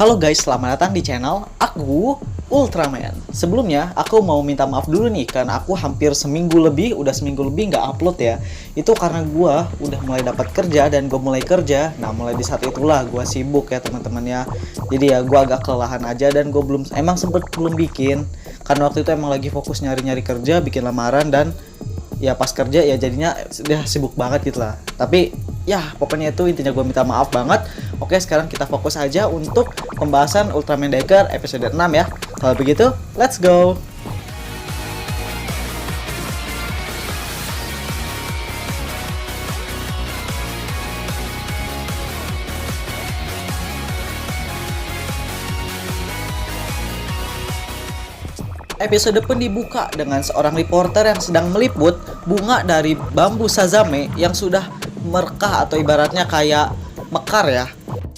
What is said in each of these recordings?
Halo guys, selamat datang di channel aku Ultraman. Sebelumnya aku mau minta maaf dulu nih karena aku hampir seminggu lebih nggak upload ya. Itu karena gua udah mulai dapat kerja dan gue mulai kerja. Nah, mulai di saat itulah gua sibuk ya teman-teman ya. Jadi ya gua agak kelelahan aja dan gue belum bikin karena waktu itu emang lagi fokus nyari-nyari kerja, bikin lamaran dan ya pas kerja ya jadinya udah sibuk banget gitu lah. Tapi ya pokoknya itu intinya gue minta maaf banget. Oke, sekarang kita fokus aja untuk pembahasan Ultraman Decker episode 6 ya. Kalau begitu, let's go. Episode pun dibuka dengan seorang reporter yang sedang meliput bunga dari bambu sazame yang sudah merekah atau ibaratnya kayak mekar ya.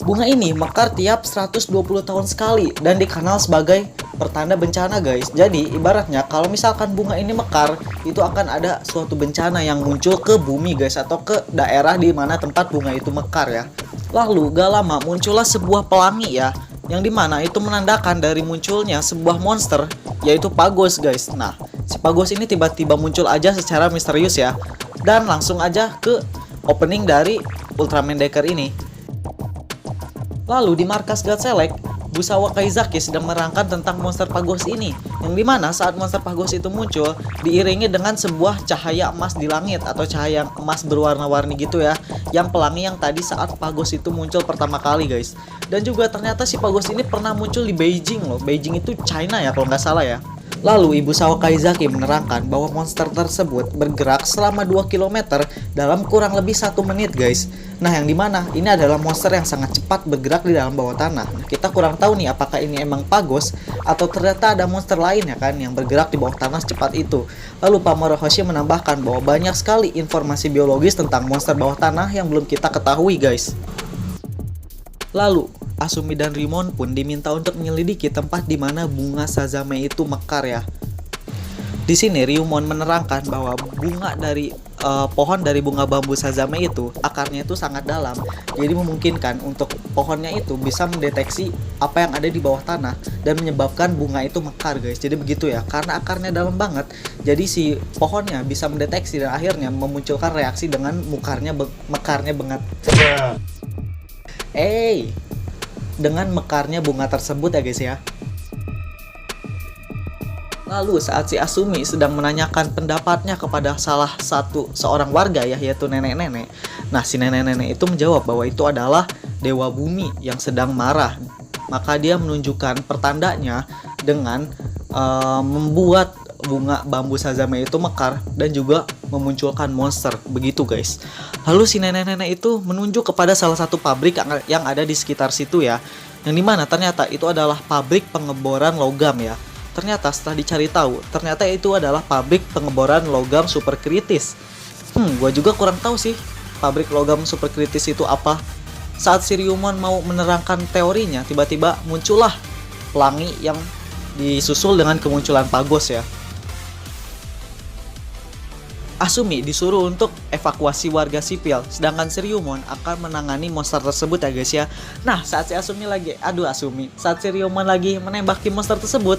Bunga ini mekar tiap 120 tahun sekali dan dikenal sebagai pertanda bencana guys. Jadi ibaratnya kalau misalkan bunga ini mekar, itu akan ada suatu bencana yang muncul ke bumi guys, atau ke daerah di mana tempat bunga itu mekar ya. Lalu gak lama muncullah sebuah pelangi ya, yang dimana itu menandakan dari munculnya sebuah monster, yaitu Pagos guys. Nah, si Pagos ini tiba-tiba muncul aja secara misterius ya, dan langsung aja ke opening dari Ultraman Decker ini. Lalu di markas God Select, Busawa Kaizaki sedang merangkan tentang monster Pagos ini, yang dimana saat monster Pagos itu muncul diiringi dengan sebuah cahaya emas di langit atau cahaya emas berwarna-warni gitu ya, yang pelangi yang tadi saat Pagos itu muncul pertama kali guys. Dan juga ternyata si Pagos ini pernah muncul di Beijing loh. Beijing itu China ya kalau nggak salah ya. Lalu Ibu Sawa Kaizaki menerangkan bahwa monster tersebut bergerak selama 2 km dalam kurang lebih 1 menit guys. Nah, yang dimana ini adalah monster yang sangat cepat bergerak di dalam bawah tanah. Kita kurang tahu nih apakah ini emang Pagos atau ternyata ada monster lain ya kan yang bergerak di bawah tanah secepat itu. Lalu Pak Morohoshi menambahkan bahwa banyak sekali informasi biologis tentang monster bawah tanah yang belum kita ketahui guys. Lalu Asumi dan Ryumon pun diminta untuk menyelidiki tempat di mana bunga sazame itu mekar ya. Di sini Ryumon menerangkan bahwa bunga dari pohon dari bunga bambu sazame itu akarnya itu sangat dalam. Jadi memungkinkan untuk pohonnya itu bisa mendeteksi apa yang ada di bawah tanah dan menyebabkan bunga itu mekar guys. Jadi begitu ya, karena akarnya dalam banget. Jadi si pohonnya bisa mendeteksi dan akhirnya memunculkan reaksi dengan mekarnya banget. Dengan mekarnya bunga tersebut ya guys ya. Lalu saat si Asumi sedang menanyakan pendapatnya kepada seorang warga ya, yaitu nenek-nenek. Nah, si nenek-nenek itu menjawab bahwa itu adalah dewa bumi yang sedang marah. Maka dia menunjukkan pertandanya dengan membuat bunga bambu sazame itu mekar dan juga memunculkan monster, begitu guys. Lalu si nenek-nenek itu menunjuk kepada salah satu pabrik yang ada di sekitar situ ya, yang dimana ternyata itu adalah pabrik pengeboran logam ya. Ternyata setelah dicari tahu, ternyata itu adalah pabrik pengeboran logam super kritis. Gua juga kurang tahu sih pabrik logam super kritis itu apa. Saat si Ryumon mau menerangkan teorinya, tiba-tiba muncullah pelangi yang disusul dengan kemunculan Pagos ya. Asumi disuruh untuk evakuasi warga sipil, sedangkan si Ryumon akan menangani monster tersebut ya guys ya. Nah, saat si saat si Ryumon lagi menembaki monster tersebut,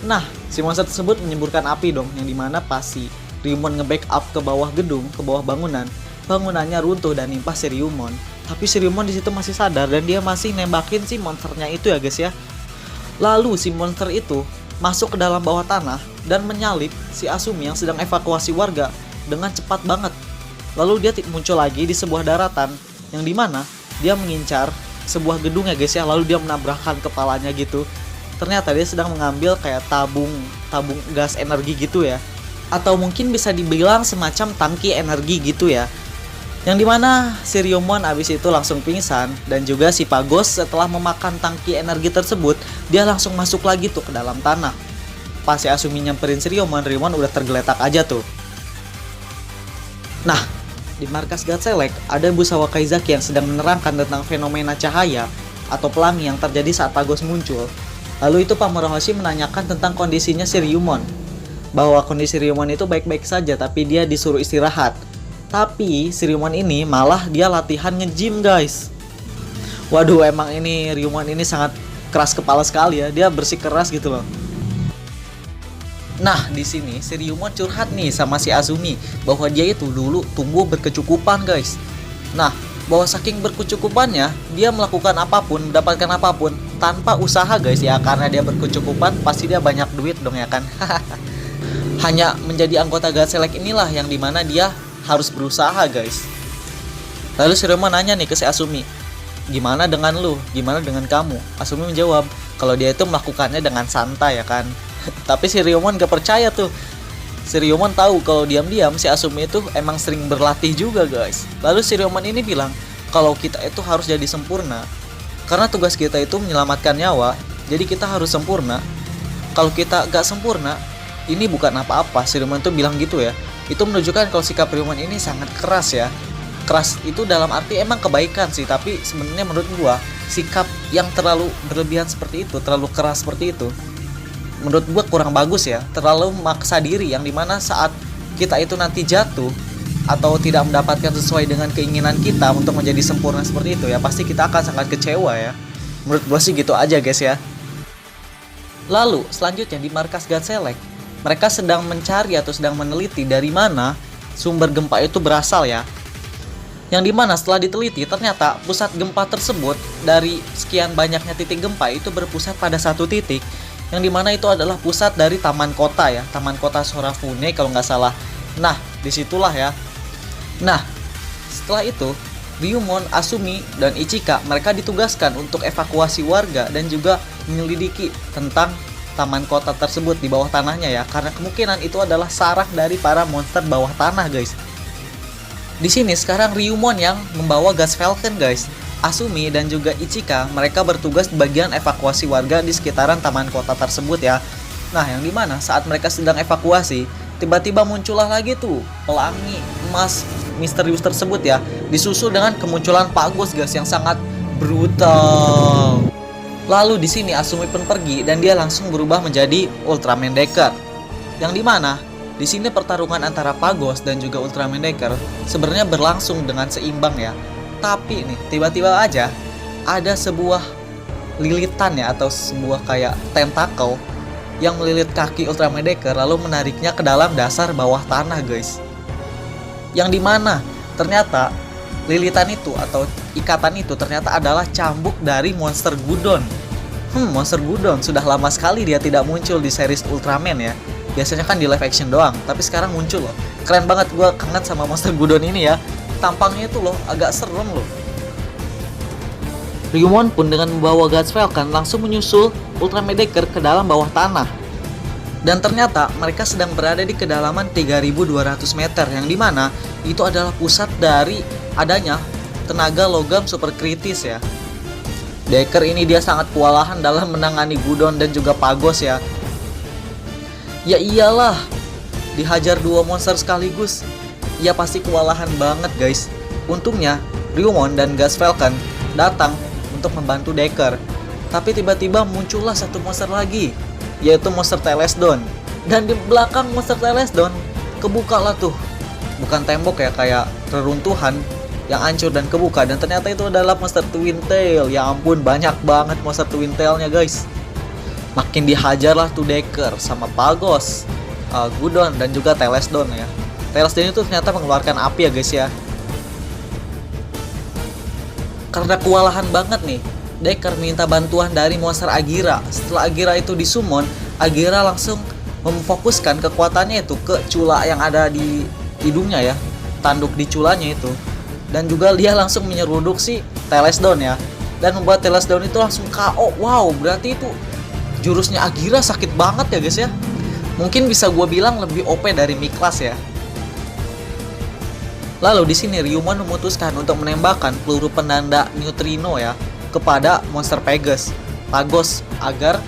nah si monster tersebut menyemburkan api dong, yang dimana pas si Ryumon nge-backup ke bawah gedung, ke bawah bangunannya runtuh dan nimpa si Ryumon. Tapi si Ryumon di situ masih sadar dan dia masih nembakin si monsternya itu ya guys ya. Lalu si monster itu masuk ke dalam bawah tanah dan menyalip si Asumi yang sedang evakuasi warga dengan cepat banget. Lalu dia muncul lagi di sebuah daratan yang dimana dia mengincar sebuah gedung ya guys ya. Lalu dia menabrakkan kepalanya gitu. Ternyata dia sedang mengambil kayak tabung gas energi gitu ya, atau mungkin bisa dibilang semacam tangki energi gitu ya. Yang dimana si Ryumon abis itu langsung pingsan, dan juga si Pagos setelah memakan tangki energi tersebut, dia langsung masuk lagi tuh ke dalam tanah. Pas si Asumi nyamperin si Ryumon udah tergeletak aja tuh. Nah, di markas God Select ada Busawa Kaizaki yang sedang menerangkan tentang fenomena cahaya atau pelangi yang terjadi saat Pagos muncul. Lalu itu Pak Morohoshi menanyakan tentang kondisinya si Ryumon, bahwa kondisi Ryumon itu baik-baik saja tapi dia disuruh istirahat. Tapi si Ryumon ini malah dia latihan nge-gym guys. Waduh, emang ini Ryumon ini sangat keras kepala sekali ya, dia bersikeras gitu loh. Nah, di sini si Ryumon curhat nih sama si Azumi bahwa dia itu dulu tumbuh berkecukupan, guys. Nah, bahwa saking berkecukupannya, dia melakukan apapun, mendapatkan apapun tanpa usaha, guys ya, karena dia berkecukupan, pasti dia banyak duit dong ya kan. Hanya menjadi anggota God Select inilah yang dimana dia harus berusaha, guys. Lalu si Ryumon nanya nih ke si Azumi, gimana dengan lu? Gimana dengan kamu? Azumi menjawab kalau dia itu melakukannya dengan santai ya kan. Tapi si Ryumon gak percaya tuh. Si Ryumon tahu kalau diam-diam si Asumi itu emang sering berlatih juga, guys. Lalu si Ryumon ini bilang kalau kita itu harus jadi sempurna. Karena tugas kita itu menyelamatkan nyawa, jadi kita harus sempurna. Kalau kita gak sempurna, ini bukan apa-apa. Si Ryumon tuh bilang gitu ya. Itu menunjukkan kalau sikap Ryumon ini sangat keras ya. Keras itu dalam arti emang kebaikan sih, tapi sebenarnya menurut gua sikap yang terlalu berlebihan seperti itu, terlalu keras seperti itu, menurut gue kurang bagus ya. Terlalu memaksa diri, yang dimana saat kita itu nanti jatuh atau tidak mendapatkan sesuai dengan keinginan kita untuk menjadi sempurna seperti itu ya, pasti kita akan sangat kecewa ya. Menurut gue sih gitu aja, guys ya. Lalu selanjutnya di markas God Select, mereka sedang mencari atau sedang meneliti dari mana sumber gempa itu berasal ya. Yang dimana setelah diteliti ternyata pusat gempa tersebut dari sekian banyaknya titik gempa itu berpusat pada satu titik, yang dimana itu adalah pusat dari taman kota ya, taman kota Sorafune kalau nggak salah. Nah, disitulah ya. Nah, setelah itu Ryumon, Asumi, dan Ichika mereka ditugaskan untuk evakuasi warga dan juga menyelidiki tentang taman kota tersebut di bawah tanahnya ya, karena kemungkinan itu adalah sarang dari para monster bawah tanah, guys. Di sini sekarang Ryumon yang membawa gas Falcon, guys. Asumi dan juga Ichika mereka bertugas di bagian evakuasi warga di sekitaran taman kota tersebut ya. Nah, yang dimana saat mereka sedang evakuasi, tiba-tiba muncullah lagi tuh pelangi emas misterius tersebut ya, disusul dengan kemunculan Pagos, guys, yang sangat brutal. Lalu di sini Asumi pun pergi dan dia langsung berubah menjadi Ultraman Decker. Yang dimana di sini pertarungan antara Pagos dan juga Ultraman Decker sebenarnya berlangsung dengan seimbang ya. Tapi nih, tiba-tiba aja ada sebuah lilitan ya, atau sebuah kayak tentakel yang melilit kaki Ultraman Decker lalu menariknya ke dalam dasar bawah tanah, guys. Yang dimana ternyata lilitan itu atau ikatan itu ternyata adalah cambuk dari Monster Gudon. Monster Gudon sudah lama sekali dia tidak muncul di series Ultraman ya. Biasanya kan di live action doang, tapi sekarang muncul loh. Keren banget, gue kangen sama Monster Gudon ini ya. Tampangnya itu loh agak serem loh. Ryumon pun dengan membawa Guts Falcon langsung menyusul Ultraman Decker ke dalam bawah tanah. Dan ternyata mereka sedang berada di kedalaman 3200 meter, yang dimana itu adalah pusat dari adanya tenaga logam super kritis ya. Decker ini dia sangat kewalahan dalam menangani Gudon dan juga Pagos ya. Ya iyalah, dihajar dua monster sekaligus, ya pasti kewalahan banget, guys. Untungnya Ryumon dan Guts Falcon datang untuk membantu Decker. Tapi tiba-tiba muncullah satu monster lagi, yaitu monster Telesdon. Dan di belakang monster Telesdon kebuka lah tuh, bukan tembok ya, kayak reruntuhan yang hancur dan kebuka. Dan ternyata itu adalah monster Twin Tail. Ya ampun, banyak banget monster Twin Tailnya, guys. Makin dihajar lah tuh Decker sama Pagos, Gudon dan juga Telesdon ya. Telesdon itu ternyata mengeluarkan api ya, guys ya. Karena kewalahan banget nih, Decker minta bantuan dari monster Agira. Setelah Agira itu disummon, Agira langsung memfokuskan kekuatannya itu ke cula yang ada di hidungnya ya, tanduk di culanya itu. Dan juga dia langsung menyeruduk si Telesdon ya, dan membuat Telesdon itu langsung KO. Wow, berarti itu jurusnya Agira sakit banget ya, guys ya. Mungkin bisa gue bilang lebih OP dari Miklas ya. Lalu di sini Ryumon memutuskan untuk menembakkan peluru penanda neutrino ya kepada monster Pagos agar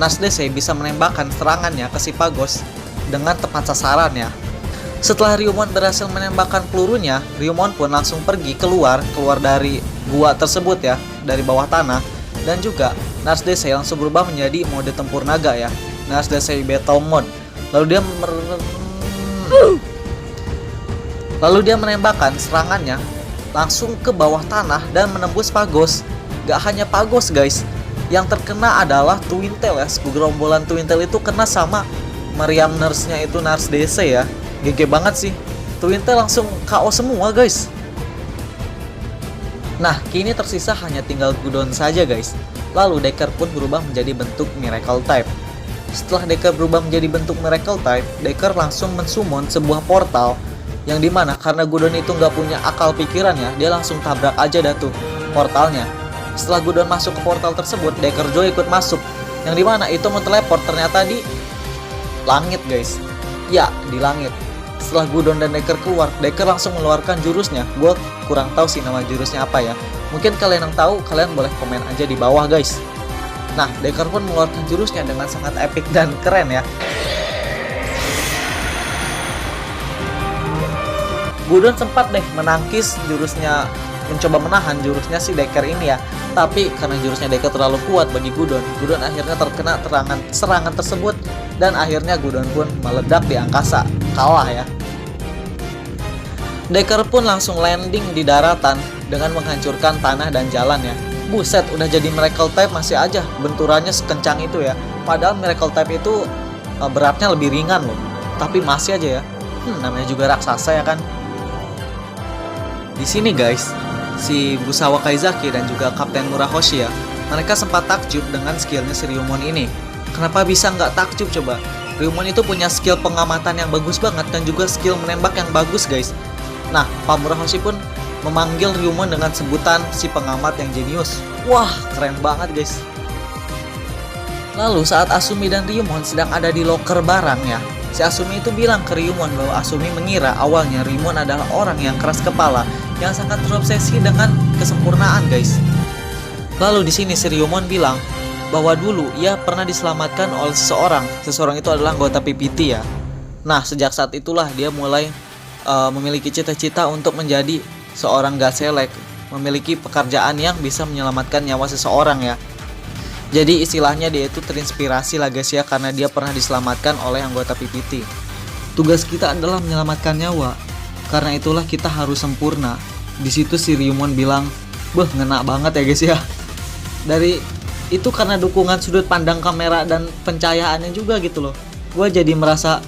Nasdese bisa menembakkan serangannya ke si Pagos dengan tepat sasaran ya. Setelah Ryumon berhasil menembakkan pelurunya, Ryumon pun langsung pergi keluar dari gua tersebut ya, dari bawah tanah. Dan juga Nasdese langsung berubah menjadi mode tempur naga ya, Nasdese Battle Mode. Lalu dia menembakkan serangannya langsung ke bawah tanah dan menembus Pagos. Gak hanya Pagos guys, yang terkena adalah Twintail ya. Gerombolan Twintail itu kena sama meriam nurse-nya itu, Nurse DC ya. GG banget sih, Twintail langsung KO semua guys. Nah, kini tersisa hanya tinggal Gudon saja guys. Lalu Decker pun berubah menjadi bentuk Miracle Type. Setelah Decker berubah menjadi bentuk Miracle Type, Decker langsung mensummon sebuah portal yang dimana karena Gudon itu nggak punya akal pikiran ya, dia langsung tabrak aja dah tuh portalnya. Setelah Gudon masuk ke portal tersebut, Decker juga ikut masuk, yang dimana itu mau teleport ternyata di langit guys. Ya, di langit. Setelah Gudon dan Decker keluar, Decker langsung mengeluarkan jurusnya. Gue kurang tahu sih nama jurusnya apa ya. Mungkin kalian yang tahu, kalian boleh komen aja di bawah guys. Nah, Decker pun mengeluarkan jurusnya dengan sangat epic dan keren ya. Gudon sempat deh menangkis jurusnya, mencoba menahan jurusnya si Decker ini ya. Tapi karena jurusnya Decker terlalu kuat bagi Gudon, Gudon akhirnya terkena serangan tersebut dan akhirnya Gudon pun meledak di angkasa, kalah ya. Decker pun langsung landing di daratan dengan menghancurkan tanah dan jalan ya. Buset, udah jadi Miracle Type masih aja benturannya sekencang itu ya. Padahal Miracle Type itu beratnya lebih ringan loh, tapi masih aja ya. Namanya juga raksasa ya kan. Di sini guys, si Busawa Kaizaki dan juga Kapten Murahoshi ya, mereka sempat takjub dengan skillnya si Ryumon ini. Kenapa bisa nggak takjub coba? Ryumon itu punya skill pengamatan yang bagus banget dan juga skill menembak yang bagus guys. Nah, Pak Murahoshi pun memanggil Ryumon dengan sebutan si pengamat yang jenius. Wah, keren banget guys. Lalu saat Asumi dan Ryumon sedang ada di loker barang ya, si Asumi itu bilang ke Ryumon bahwa Asumi mengira awalnya Ryumon adalah orang yang keras kepala, yang sangat terobsesi dengan kesempurnaan guys. Lalu di sini si Ryumon bilang bahwa dulu ia pernah diselamatkan oleh seseorang itu adalah anggota PPT ya. Nah, sejak saat itulah dia mulai memiliki cita-cita untuk menjadi seorang God Select, memiliki pekerjaan yang bisa menyelamatkan nyawa seseorang ya. Jadi istilahnya dia itu terinspirasi lah guys ya, karena dia pernah diselamatkan oleh anggota PPT. Tugas kita adalah menyelamatkan nyawa, karena itulah kita harus sempurna. Di situ si Ryumon bilang, ngena banget ya guys ya. Dari itu karena dukungan sudut pandang kamera dan pencahayaannya juga gitu loh. Gue jadi merasa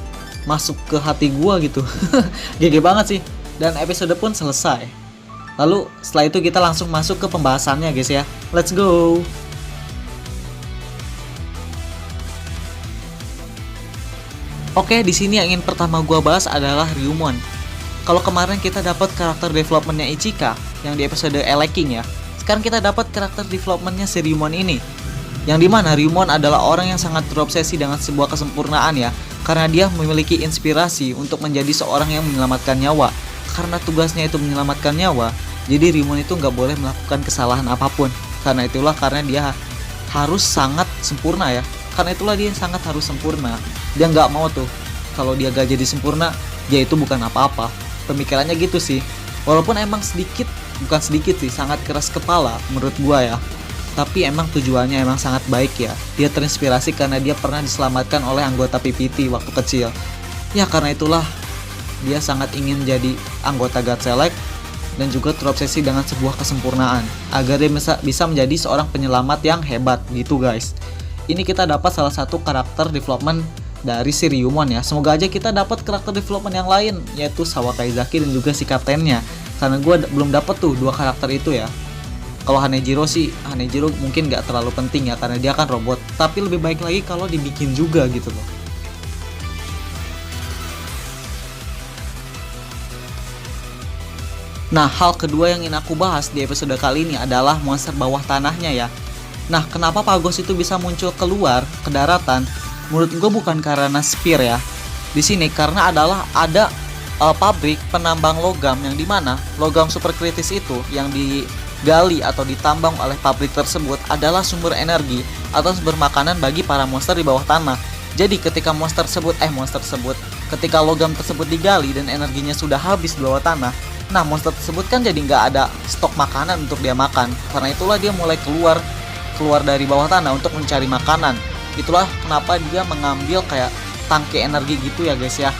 masuk ke hati gue gitu. GG banget sih. Dan episode pun selesai. Lalu setelah itu kita langsung masuk ke pembahasannya guys ya. Let's go. Oke, di sini yang ingin pertama gue bahas adalah Ryumon. Kalau kemarin kita dapat karakter developmentnya Ichika yang di episode Eleking ya. Sekarang kita dapat karakter developmentnya si Ryumon ini, yang dimana Ryumon adalah orang yang sangat terobsesi dengan sebuah kesempurnaan ya, karena dia memiliki inspirasi untuk menjadi seorang yang menyelamatkan nyawa. Karena tugasnya itu menyelamatkan nyawa, jadi Ryumon itu nggak boleh melakukan kesalahan apapun. Karena dia harus sangat sempurna ya. Karena itulah dia sangat harus sempurna. Dia nggak mau tuh kalau dia gak jadi sempurna, dia itu bukan apa-apa. Pemikirannya gitu sih. Walaupun emang bukan sedikit sih, sangat keras kepala menurut gua ya. Tapi emang tujuannya emang sangat baik ya. Dia terinspirasi karena dia pernah diselamatkan oleh anggota PPT waktu kecil. Ya karena itulah dia sangat ingin jadi anggota God Select dan juga terobsesi dengan sebuah kesempurnaan agar dia bisa menjadi seorang penyelamat yang hebat gitu guys. Ini kita dapat salah satu karakter development dari si Ryumon ya. Semoga aja kita dapat karakter development yang lain, yaitu Sawa Kaizaki dan juga si kaptennya. Karena gue belum dapat tuh dua karakter itu ya. Kalau Hanejiro mungkin gak terlalu penting ya, karena dia kan robot. Tapi lebih baik lagi kalau dibikin juga gitu loh. Nah, hal kedua yang ingin aku bahas di episode kali ini adalah monster bawah tanahnya ya. Nah, kenapa Pagos itu bisa muncul keluar ke daratan? Menurut gue bukan karena spear ya. Di sini karena ada pabrik penambang logam, yang dimana logam super kritis itu yang digali atau ditambang oleh pabrik tersebut adalah sumber energi atau sumber makanan bagi para monster di bawah tanah. Jadi ketika ketika logam tersebut digali dan energinya sudah habis di bawah tanah, nah monster tersebut kan jadi nggak ada stok makanan untuk dia makan. Karena itulah dia mulai keluar dari bawah tanah untuk mencari makanan. Itulah kenapa dia mengambil kayak tangki energi gitu ya guys ya.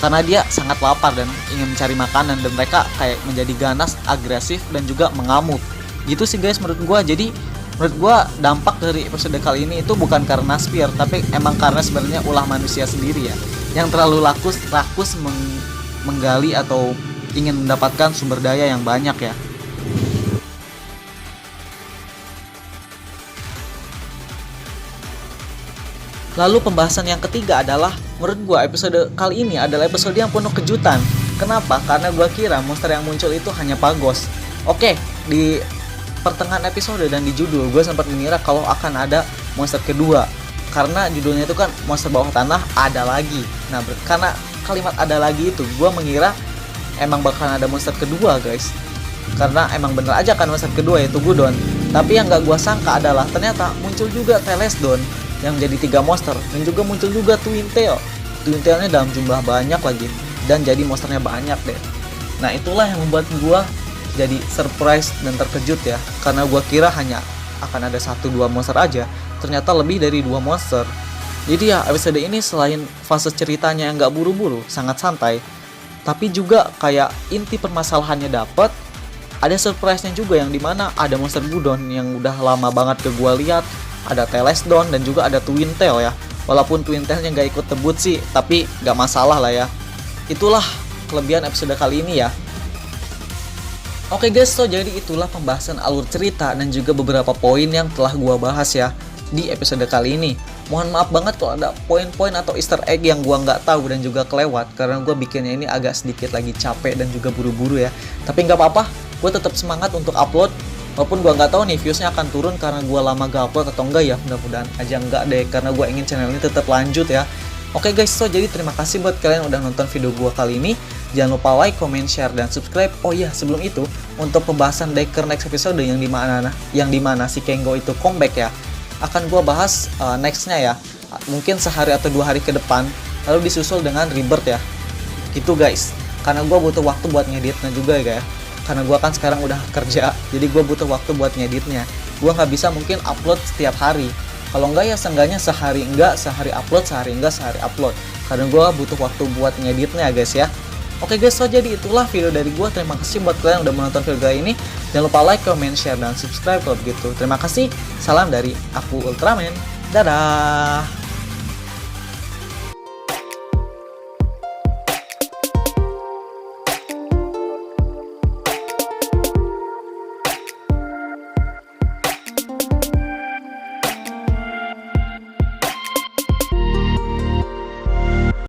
Karena dia sangat lapar dan ingin mencari makanan, dan mereka kayak menjadi ganas, agresif, dan juga mengamuk. Gitu sih guys menurut gua. Jadi menurut gua dampak dari episode kali ini itu bukan karena Spear, tapi emang karena sebenarnya ulah manusia sendiri ya, yang terlalu rakus menggali atau ingin mendapatkan sumber daya yang banyak ya. Lalu pembahasan yang ketiga adalah, menurut gua episode kali ini adalah episode yang penuh kejutan. Kenapa? Karena gua kira monster yang muncul itu hanya Pagos. Oke, di pertengahan episode dan di judul gue sempat mengira kalau akan ada monster kedua, karena judulnya itu kan monster bawah tanah ada lagi. Nah, karena kalimat ada lagi itu gue mengira emang bakalan ada monster kedua guys, karena emang bener aja kan monster kedua yaitu Gudon. Tapi yang gak gue sangka adalah ternyata muncul juga Telesdon yang jadi 3 monster, dan juga muncul juga Twin Tail. Twin Tailnya dalam jumlah banyak lagi, dan jadi monsternya banyak deh. Nah, itulah yang membuat gue jadi surprise dan terkejut ya, karena gua kira hanya akan ada 1-2 monster aja, ternyata lebih dari 2 monster. Jadi ya episode ini selain fase ceritanya yang gak buru-buru, sangat santai, tapi juga kayak inti permasalahannya dapet. Ada surprise-nya juga yang dimana ada monster Gudon yang udah lama banget ke gua lihat, ada Telesdon dan juga ada Twin Tail ya. Walaupun Twin Tailnya gak ikut debut sih, tapi gak masalah lah ya. Itulah kelebihan episode kali ini ya. Oke guys, so jadi itulah pembahasan alur cerita dan juga beberapa poin yang telah gua bahas ya di episode kali ini. Mohon maaf banget kalau ada poin-poin atau easter egg yang gua nggak tahu dan juga kelewat, karena gua bikinnya ini agak sedikit lagi capek dan juga buru-buru ya. Tapi nggak apa-apa, gua tetap semangat untuk upload. Walaupun gua nggak tahu nih viewsnya akan turun karena gua lama gak upload atau enggak ya. Mudah-mudahan aja enggak deh, karena gua ingin channel ini tetap lanjut ya. Oke guys, so jadi terima kasih buat kalian udah nonton video gua kali ini. Jangan lupa like, comment, share, dan subscribe. Oh iya, sebelum itu, untuk pembahasan Decker next episode yang dimana si Kengo itu comeback ya, akan gua bahas nextnya ya. Mungkin sehari atau 2 hari ke depan, lalu disusul dengan Rebirth ya. Gitu guys, karena gua butuh waktu buat ngeditnya juga ya. Karena gua kan sekarang udah kerja, jadi gua butuh waktu buat ngeditnya. Gua nggak bisa mungkin upload setiap hari. Kalau enggak ya seenggaknya sehari enggak, sehari upload, sehari enggak, sehari upload. Karena gue butuh waktu buat ngeditnya guys ya. Oke guys, so jadi itulah video dari gue. Terima kasih buat kalian yang udah menonton video kali ini. Jangan lupa like, comment, share, dan subscribe kalau begitu. Terima kasih. Salam dari aku Ultraman. Dadah.